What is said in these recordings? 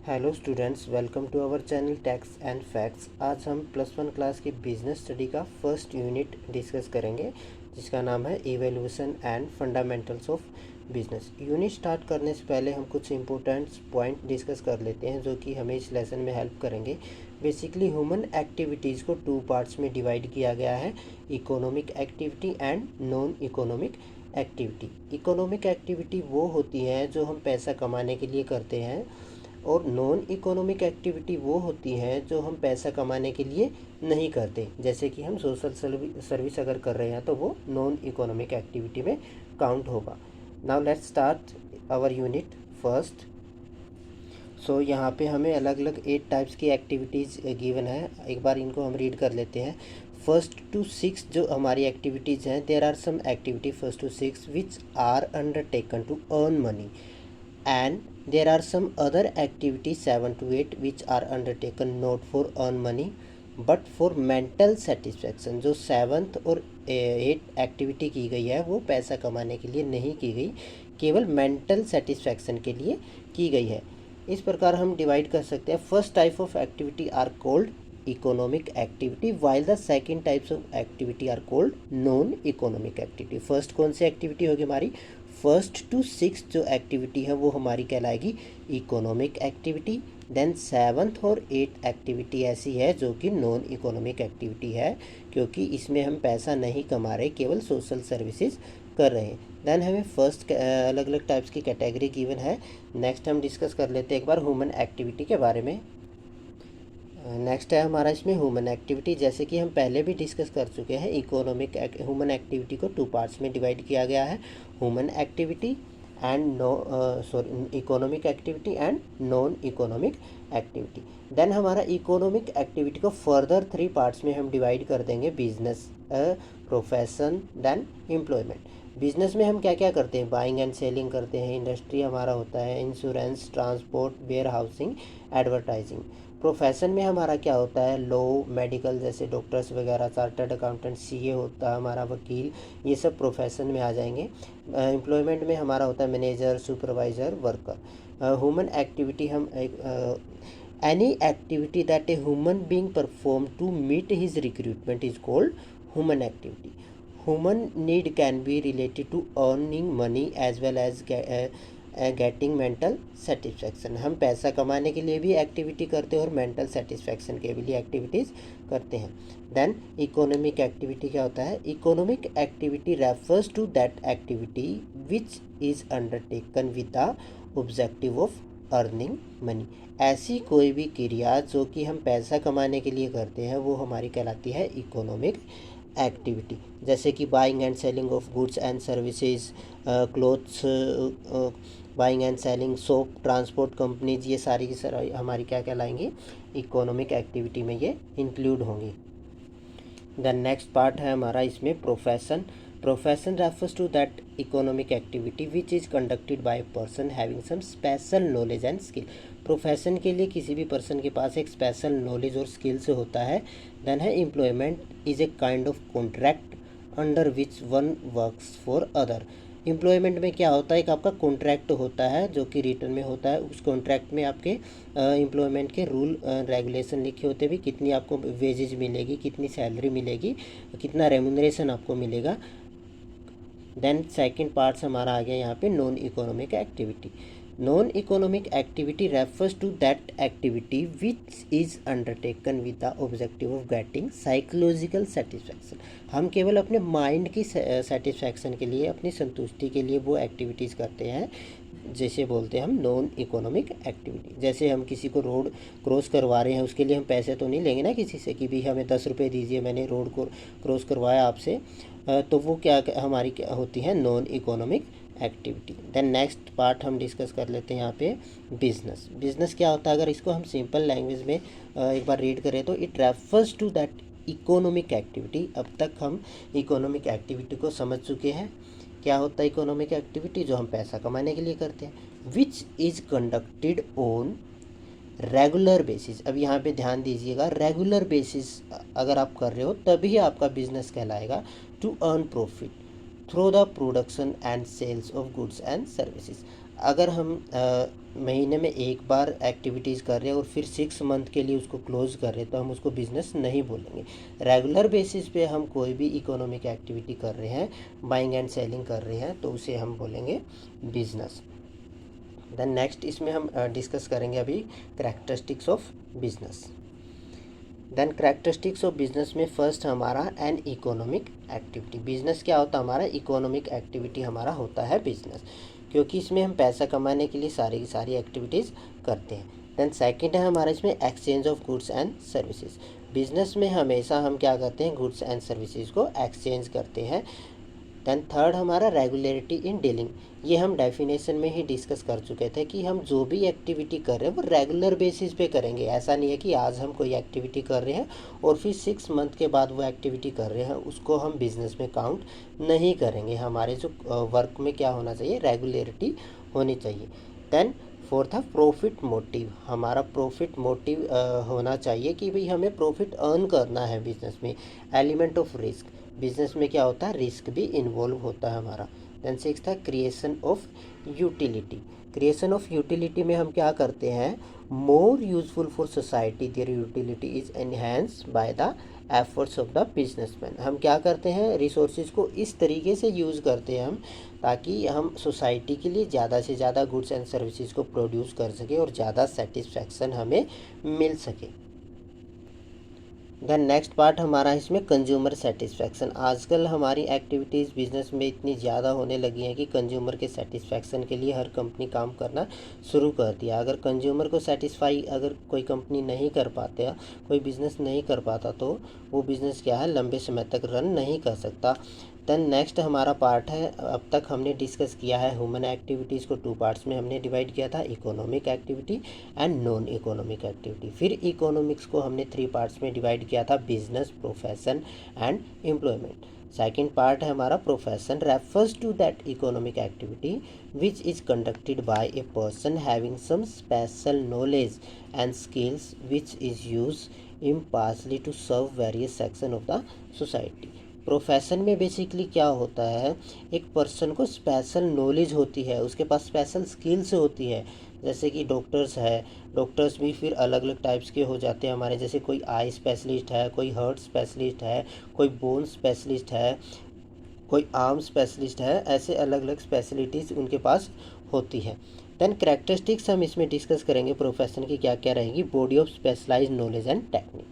Hello students, welcome to our channel tax and facts. आज हम +1 class की business study का फर्स्ट यूनिट डिस्कस करेंगे, जिसका नाम है evaluation and fundamentals of business. Unit start करने से पहले हम कुछ इंपॉर्टेंट पॉइंट डिस्कस कर लेते हैं, जो कि हमें इस लेसन में हेल्प करेंगे। बेसिकली ह्यूमन एक्टिविटीज़ को 2 पार्ट्स में डिवाइड किया गया है, economic activity and non economic activity. Economic activity वो होती है जो हम पैसा कमाने के लिए करते हैं, और नॉन इकोनॉमिक एक्टिविटी वो होती हैं जो हम पैसा कमाने के लिए नहीं करते। जैसे कि हम सोशल सर्विस अगर कर रहे हैं तो वो नॉन इकोनॉमिक एक्टिविटी में काउंट होगा। Now let's start our unit first. So यहाँ पे हमें अलग अलग 8 टाइप्स की एक्टिविटीज़ गिवन है। एक बार इनको हम रीड कर लेते हैं। फर्स्ट टू 6 जो हमारी एक्टिविटीज़ हैं, there are some activity first to 6 which are undertaken to earn money, and there are some other activities 7 to 8 which are undertaken not for earn money but for mental satisfaction। जो 7th और 8th activity की गई है वो पैसा कमाने के लिए नहीं की गई, केवल मेंटल सेटिस्फैक्शन के लिए की गई है। इस प्रकार हम डिवाइड कर सकते हैं। First type of activity are called economic activity, while the second types of activity are called non economic activity. First कौन सी एक्टिविटी होगी हमारी? फर्स्ट टू 6 जो एक्टिविटी है वो हमारी कहलाएगी इकोनॉमिक एक्टिविटी। देन 7th और 8th एक्टिविटी ऐसी है जो कि नॉन इकोनॉमिक एक्टिविटी है, क्योंकि इसमें हम पैसा नहीं कमा रहे, केवल सोशल सर्विसेज कर रहे हैं। देन हमें फर्स्ट अलग अलग टाइप्स की कैटेगरी गिवन है। नेक्स्ट हम डिस्कस कर लेते हैं एक बार ह्यूमन एक्टिविटी के बारे में। नेक्स्ट है हमारा इसमें ह्यूमन एक्टिविटी। जैसे कि हम पहले भी डिस्कस कर चुके हैं, इकोनॉमिक ह्यूमन एक्टिविटी को 2 पार्ट्स में डिवाइड किया गया है, human activity and economic activity and non economic activity. Then हमारा इकोनॉमिक एक्टिविटी को फर्दर 3 पार्ट्स में हम डिवाइड कर देंगे, business, profession, then employment. Business में हम क्या क्या करते हैं? बाइंग एंड सेलिंग करते हैं, इंडस्ट्री हमारा होता है, insurance, transport, warehousing, advertising. Profession में हमारा क्या होता है? लॉ, मेडिकल, जैसे डॉक्टर्स वगैरह, चार्टर्ड अकाउंटेंट, सीए होता है हमारा, वकील, ये सब प्रोफेशन में आ जाएंगे। एम्प्लॉयमेंट में हमारा होता है manager, supervisor, worker. Human activity हम any activity that a human being perform to meet his recruitment is called human activity. Human need can be related to earning money as well as getting mental satisfaction. हम पैसा कमाने के लिए भी activity करते हैं और मेंटल सेटिस्फैक्शन के लिए एक्टिविटीज़ करते हैं। देन इकोनॉमिक एक्टिविटी क्या होता है? Economic activity refers to that activity which is undertaken with the objective of earning money. ऐसी कोई भी क्रिया जो कि हम पैसा कमाने के लिए करते हैं वो हमारी कहलाती है इकोनॉमिक एक्टिविटी। जैसे कि buying and selling of goods and services, clothes, buying and selling, soap, transport companies, ये सारी की सारी हमारी क्या कहलाएंगी? इकोनॉमिक एक्टिविटी में ये इंक्लूड होंगी। द नेक्स्ट पार्ट है हमारा इसमें profession. Profession refers to that economic activity which is conducted by a person having some special knowledge and skill. Profession के लिए किसी भी पर्सन के पास एक स्पेशल नॉलेज और स्किल्स होता है। देन है employment is a kind of contract under which one works for other. Employment में क्या होता है? एक आपका कॉन्ट्रैक्ट होता है जो कि रिटर्न में होता है। उस कॉन्ट्रैक्ट में आपके एम्प्लॉयमेंट के रूल रेगुलेशन लिखे होते हैं, भी कितनी आपको वेजेज मिलेगी, कितनी सैलरी मिलेगी, कितना रेम्यूनरेशन आपको मिलेगा। देन सेकंड पार्ट्स हमारा आ गया यहाँ पे non economic activity. Non economic activity refers to that activity which is undertaken with the objective of getting psychological satisfaction. हम केवल अपने माइंड की सेटिस्फैक्शन के लिए, अपनी संतुष्टि के लिए वो एक्टिविटीज़ करते हैं, जैसे बोलते हैं हम नॉन इकोनॉमिक एक्टिविटी। जैसे हम किसी को रोड क्रॉस करवा रहे हैं, उसके लिए हम पैसे तो नहीं लेंगे ना किसी से कि भी हमें 10 रुपये दीजिए, मैंने रोड को क्रॉस करवाया आपसे। तो वो क्या हमारी क्या होती है? Non economic activity. Then next part हम डिस्कस कर लेते हैं यहाँ पे बिजनेस। बिजनेस क्या होता है? अगर इसको हम सिंपल लैंग्वेज में एक बार रीड करें तो it refers to that economic activity. अब तक हम इकोनॉमिक एक्टिविटी को समझ चुके हैं। क्या होता है इकोनॉमिक एक्टिविटी? जो हम पैसा कमाने के लिए करते हैं। विच is conducted on regular basis. अब यहाँ पे ध्यान दीजिएगा, रेगुलर बेसिस अगर आप कर रहे हो तभी आपका बिजनेस कहलाएगा। To earn profit through the production and sales of goods and services. अगर हम महीने में एक बार एक्टिविटीज़ कर रहे हैं और फिर 6 मंथ के लिए उसको क्लोज कर रहे हैं तो हम उसको बिज़नेस नहीं बोलेंगे। रेगुलर बेसिस पे हम कोई भी इकोनॉमिक एक्टिविटी कर रहे हैं, बाइंग एंड सेलिंग कर रहे हैं, तो उसे हम बोलेंगे बिजनेस। देन नेक्स्ट इसमें हम डिस्कस करेंगे अभी characteristics of business. Then characteristics of business में फर्स्ट हमारा एन इकोनॉमिक एक्टिविटी। बिजनेस क्या होता है हमारा? इकोनॉमिक एक्टिविटी हमारा होता है बिजनेस, क्योंकि इसमें हम पैसा कमाने के लिए सारी की सारी एक्टिविटीज़ करते हैं। देन सेकंड है हमारा इसमें exchange of goods and services. Business में हमेशा हम क्या करते हैं? गुड्स एंड सर्विसेज को एक्सचेंज करते हैं। देन थर्ड हमारा रेगुलरिटी इन डीलिंग। ये हम डेफिनेशन में ही डिस्कस कर चुके थे कि हम जो भी एक्टिविटी कर रहे हैं वो रेगुलर बेसिस पे करेंगे। ऐसा नहीं है कि आज हम कोई एक्टिविटी कर रहे हैं और फिर 6 मंथ के बाद वो एक्टिविटी कर रहे हैं, उसको हम बिजनेस में काउंट नहीं करेंगे। हमारे जो वर्क में क्या होना चाहिए? रेगुलरिटी होनी चाहिए। देन फोर्थ है प्रॉफिट मोटिव। हमारा प्रॉफिट मोटिव होना चाहिए कि भाई हमें प्रॉफिट अर्न करना है बिजनेस में। Element of risk. बिजनेस में क्या होता है? रिस्क भी इन्वॉल्व होता है हमारा। देन सिक्स था creation of utility. Creation of utility में हम क्या करते हैं? More useful for society, there utility is enhanced by the efforts of the businessman. हम क्या करते हैं? रिसोर्सेज को इस तरीके से यूज़ करते हैं हम, ताकि हम सोसाइटी के लिए ज़्यादा से ज़्यादा गुड्स एंड सर्विसेज को प्रोड्यूस कर सके और ज़्यादा सेटिस्फैक्शन हमें मिल सके। देन नेक्स्ट पार्ट हमारा इसमें कंज्यूमर सेटिस्फैक्शन। आजकल हमारी एक्टिविटीज़ बिजनेस में इतनी ज़्यादा होने लगी हैं कि कंज्यूमर के सेटिस्फैक्शन के लिए हर कंपनी काम करना शुरू कर दिया। अगर कंज्यूमर को सेटिस्फाई अगर कोई कंपनी नहीं कर पाते, कोई बिज़नेस नहीं कर पाता, तो वो बिज़नेस क्या है? लंबे समय तक रन नहीं कर सकता। देन नेक्स्ट हमारा पार्ट है, अब तक हमने डिस्कस किया है ह्यूमन एक्टिविटीज़ को 2 पार्ट्स में हमने डिवाइड किया था, economic activity and non economic activity. फिर इकोनॉमिक्स को हमने 3 पार्ट्स में डिवाइड किया था, business, profession and employment. Second part है हमारा profession refers to that economic activity which is conducted by a person having some special knowledge and skills which is use impartially to serve various section of the society. Profession में basically क्या होता है? एक person को special knowledge होती है, उसके पास special skills होती है। जैसे कि डॉक्टर्स है, डॉक्टर्स भी फिर अलग अलग टाइप्स के हो जाते हैं हमारे। जैसे कोई आई स्पेशलिस्ट है, कोई हार्ट स्पेशलिस्ट है, कोई बोन स्पेशलिस्ट है, कोई आर्म स्पेशलिस्ट है। ऐसे अलग अलग स्पेशलिटीज़ उनके पास होती है। देन कैरेक्टरिस्टिक्स हम इसमें डिस्कस करेंगे प्रोफेशन की क्या क्या रहेगी। Body of specialised knowledge and technique.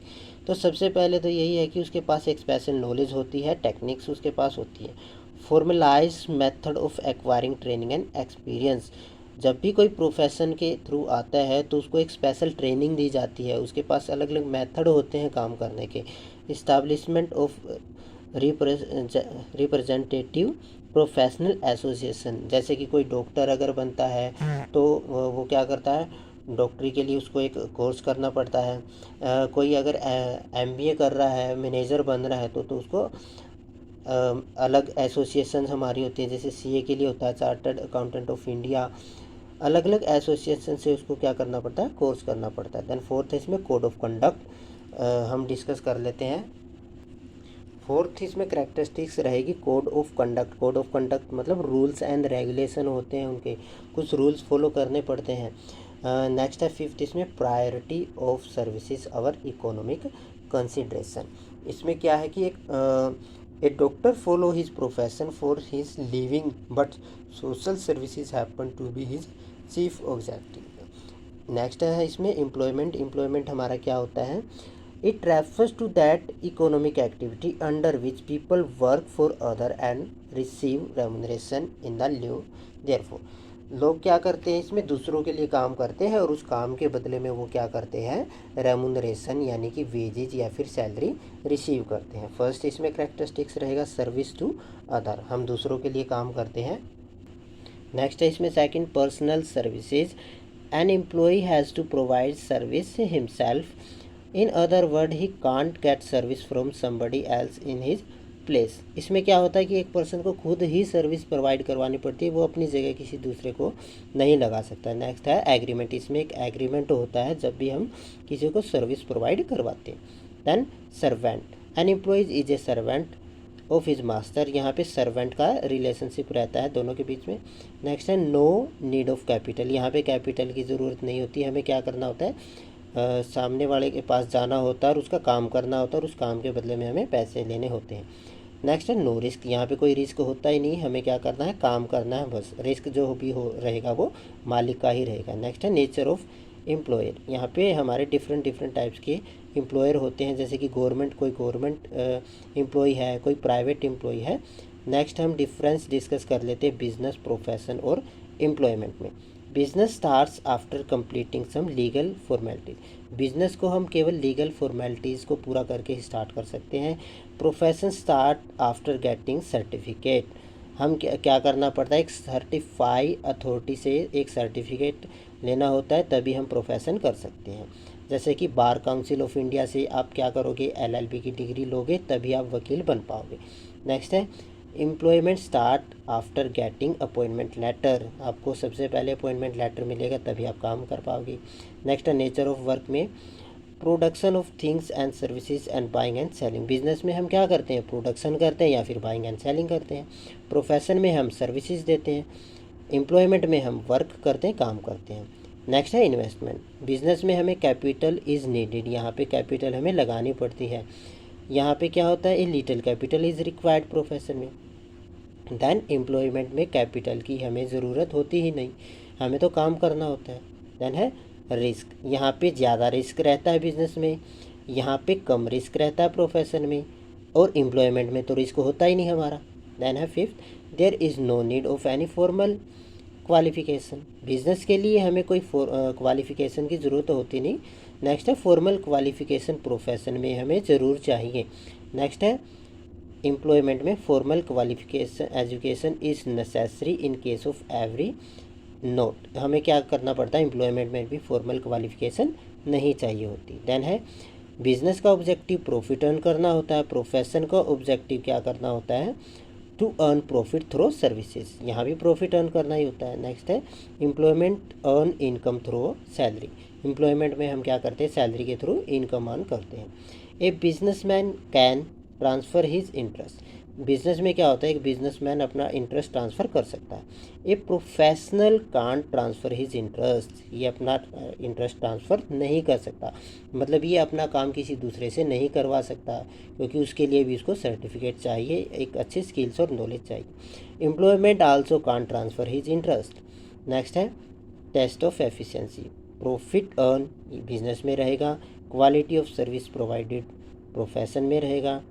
तो सबसे पहले तो यही है कि उसके पास एक स्पेशल नॉलेज होती है, टेक्निक्स उसके पास होती है। Formalise method of acquiring training and experience. जब भी कोई प्रोफेशन के थ्रू आता है तो उसको एक स्पेशल ट्रेनिंग दी जाती है, उसके पास अलग अलग मेथड होते हैं काम करने के। Establishment of representative professional association. जैसे कि कोई डॉक्टर अगर बनता है तो वो क्या करता है? डॉक्टरी के लिए उसको एक कोर्स करना पड़ता है। कोई अगर एमबीए कर रहा है, मैनेजर बन रहा है, तो उसको अलग एसोसिएशन हमारी होती है। जैसे सीए के लिए होता है चार्टर्ड अकाउंटेंट ऑफ इंडिया। अलग अलग एसोसिएशन से उसको क्या करना पड़ता है? कोर्स करना पड़ता है। देन फोर्थ है इसमें कोड ऑफ कंडक्ट, हम डिस्कस कर लेते हैं। फोर्थ इसमें कैरेक्टरिस्टिक्स रहेगी code of conduct. Code of conduct मतलब रूल्स एंड रेगुलेशन होते हैं, उनके कुछ रूल्स फॉलो करने पड़ते हैं। नेक्स्ट है फिफ्थ इसमें priority of services our economic consideration. इसमें क्या है कि a doctor follow his profession for his living but social services happen to be his chief objective. Next है इसमें एम्प्लॉयमेंट। एम्प्लॉयमेंट हमारा क्या होता है? It refers to that economic activity under which people work for other and receive remuneration in the live. Therefore लोग क्या करते हैं? इसमें दूसरों के लिए काम करते हैं और उस काम के बदले में वो क्या करते हैं? रेमुनरेशन यानी कि वेजेज या फिर सैलरी रिसीव करते हैं। फर्स्ट इसमें कैरेक्टरिस्टिक्स रहेगा सर्विस टू अदर, हम दूसरों के लिए काम करते हैं। नेक्स्ट है इसमें second personal services. An employ has to provide service himself, in other word he can't get service from somebody else in his place. इसमें क्या होता है कि एक पर्सन को खुद ही सर्विस प्रोवाइड करवानी पड़ती है, वो अपनी जगह किसी दूसरे को नहीं लगा सकता। नेक्स्ट है एग्रीमेंट। इसमें एक एग्रीमेंट होता है जब भी हम किसी को सर्विस प्रोवाइड करवाते हैं। Then servant. An employ is a servant of his master, यहाँ पे सर्वेंट का रिलेशनशिप रहता है दोनों के बीच में। नेक्स्ट है नो नीड ऑफ कैपिटल, यहाँ पे कैपिटल की ज़रूरत नहीं होती, हमें क्या करना होता है, सामने वाले के पास जाना होता है और उसका काम करना होता है और उस काम के बदले में हमें पैसे लेने होते हैं। नेक्स्ट है नो रिस्क, यहाँ पे कोई रिस्क होता ही नहीं, हमें क्या करना है, काम करना है बस, रिस्क जो भी हो रहेगा वो मालिक का ही रहेगा। नेक्स्ट है नेचर ऑफ एम्प्लॉयर, यहाँ पे हमारे डिफरेंट टाइप्स के एम्प्लॉयर होते हैं, जैसे कि गवर्नमेंट, कोई गवर्नमेंट एम्प्लॉय है, कोई प्राइवेट एम्प्लॉय है। नेक्स्ट हम डिफरेंस डिस्कस कर लेते हैं बिजनेस, प्रोफेशन और एम्प्लॉयमेंट में। Business starts after completing some legal formalities, business को हम केवल लीगल फॉर्मेलिटीज़ को पूरा करके ही स्टार्ट कर सकते हैं। Profession start after getting certificate, हम क्या करना पड़ता है, एक सर्टिफाई अथॉरिटी से एक सर्टिफिकेट लेना होता है, तभी हम प्रोफेशन कर सकते हैं। जैसे कि बार काउंसिल ऑफ इंडिया से आप क्या करोगे, LLB की डिग्री लोगे, तभी आप वकील बन पाओगे। नेक्स्ट है employment start after getting appointment letter, आपको सबसे पहले अपॉइंटमेंट लेटर मिलेगा तभी आप काम कर पाओगे। नेक्स्ट है नेचर ऑफ वर्क में production of things and services and buying and selling, business में हम क्या करते हैं, प्रोडक्शन करते हैं या फिर बाइंग एंड सेलिंग करते हैं। प्रोफेशन में हम सर्विसेज देते हैं। एम्प्लॉयमेंट में हम वर्क करते हैं, काम करते हैं। नेक्स्ट है इन्वेस्टमेंट, बिजनेस में हमें कैपिटल इज़ नीडेड, यहाँ पे कैपिटल हमें लगानी पड़ती है। यहाँ पे क्या होता है, a little capital is required profession में। देन एम्प्लॉयमेंट में कैपिटल की हमें ज़रूरत होती ही नहीं, हमें तो काम करना होता है। देन है रिस्क, यहाँ पे ज़्यादा रिस्क रहता है बिजनेस में, यहाँ पे कम रिस्क रहता है प्रोफेशन में, और एम्प्लॉयमेंट में तो रिस्क होता ही नहीं हमारा। देन है fifth, there is no need of any formal qualification, business के लिए हमें कोई क्वालिफिकेशन की ज़रूरत होती नहीं। नेक्स्ट है फॉर्मल क्वालिफिकेशन प्रोफेशन में हमें ज़रूर चाहिए। नेक्स्ट है एम्प्लॉयमेंट में formal qualification education is necessary in case of every note, हमें क्या करना पड़ता है, एम्प्लॉयमेंट में भी फॉर्मल क्वालिफिकेशन नहीं चाहिए होती। देन है बिजनेस का ऑब्जेक्टिव प्रॉफिट अर्न करना होता है, प्रोफेशन का ऑब्जेक्टिव क्या करना होता है, to earn profit through services, यहाँ भी प्रॉफिट अर्न करना ही होता है। नेक्स्ट है employment earn income through salary, employment में हम क्या करते हैं, सैलरी के थ्रू इनकम अर्न करते हैं। A businessman can transfer his interest, business में क्या होता है, एक बिजनेसमैन अपना इंटरेस्ट ट्रांसफ़र कर सकता है। A professional can't transfer his interest, ये अपना इंटरेस्ट ट्रांसफ़र नहीं कर सकता, मतलब ये अपना काम किसी दूसरे से नहीं करवा सकता, क्योंकि उसके लिए भी उसको सर्टिफिकेट चाहिए, एक अच्छी स्किल्स और नॉलेज चाहिए। Employment also can't transfer his interest. Next है test of efficiency, profit earn business में रहेगा, quality of service provided profession में रहेगा,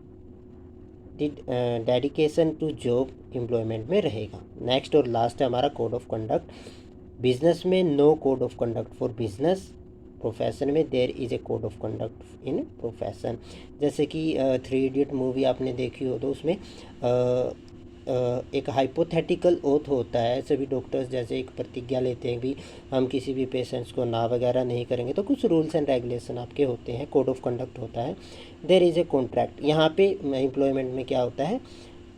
डेडिकेशन टू जॉब एम्प्लॉयमेंट में रहेगा। नेक्स्ट और लास्ट है हमारा कोड ऑफ कंडक्ट, बिजनेस में no code of conduct for business, profession में there is a code of conduct in profession. जैसे कि 3 इडियट मूवी आपने देखी हो, तो उसमें एक हाइपोथेटिकल ओथ होता है, सभी डॉक्टर्स जैसे एक प्रतिज्ञा लेते हैं भी हम किसी भी पेशेंट्स को ना वगैरह नहीं करेंगे, तो कुछ रूल्स एंड रेगुलेशन आपके होते हैं, कोड ऑफ कंडक्ट होता है। देयर इज़ ए कॉन्ट्रैक्ट, यहाँ पे एम्प्लॉयमेंट में क्या होता है,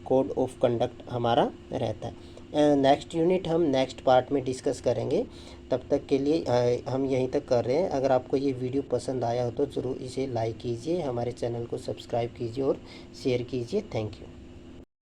कोड ऑफ कंडक्ट हमारा रहता है। नेक्स्ट यूनिट हम नेक्स्ट पार्ट में डिस्कस करेंगे, तब तक के लिए हम यहीं तक कर रहे हैं। अगर आपको ये वीडियो पसंद आया हो तो ज़रूर इसे लाइक कीजिए, हमारे चैनल को सब्सक्राइब कीजिए और शेयर कीजिए। Thank you.